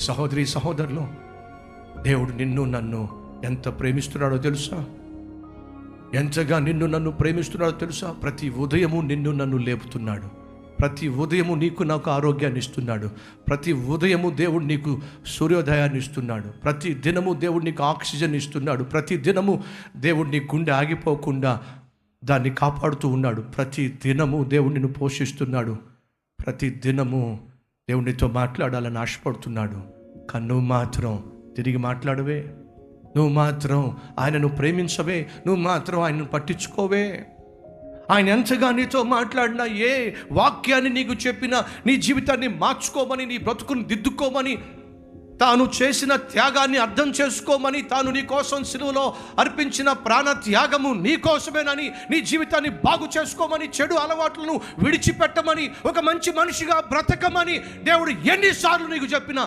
సహోదరి సహోదరులు, దేవుడు నిన్ను నన్ను ఎంత ప్రేమిస్తున్నాడో తెలుసా? ఎంతగా నిన్ను నన్ను ప్రేమిస్తున్నాడో తెలుసా? ప్రతి ఉదయము నిన్ను నన్ను లేపుతున్నాడు. ప్రతి ఉదయము నీకు నాకు ఆరోగ్యాన్ని ఇస్తున్నాడు. ప్రతి ఉదయము దేవుడు నీకు సూర్యోదయాన్ని ఇస్తున్నాడు. ప్రతి దినము దేవుడు నీకు ఆక్సిజన్ ఇస్తున్నాడు. ప్రతి దినము దేవుడు నీ గుండె ఆగిపోకుండా దాన్ని కాపాడుతూ ఉన్నాడు. ప్రతి దినము దేవుడు నిన్ను పోషిస్తున్నాడు. ప్రతి దినము దేవుడు నీతో మాట్లాడాలని ఆశపడుతున్నాడు. కానీ నువ్వు మాత్రం తిరిగి మాట్లాడవే, నువ్వు మాత్రం ఆయనను ప్రేమించవే, నువ్వు మాత్రం ఆయనను పట్టించుకోవే. ఆయన ఎంతగా నీతో మాట్లాడినా, ఏ వాక్యాన్ని నీకు చెప్పినా, నీ జీవితాన్ని మార్చుకోమని, నీ బ్రతుకుని దిద్దుకోమని, తాను చేసిన త్యాగాన్ని అర్థం చేసుకోమని, తాను నీ కోసం సిలువలో అర్పించిన ప్రాణ త్యాగము నీ కోసమేనని, నీ జీవితాన్ని బాగు చేసుకోమని, చెడు అలవాట్లను విడిచిపెట్టమని, ఒక మంచి మనిషిగా బ్రతకమని దేవుడు ఎన్నిసార్లు నీకు చెప్పినా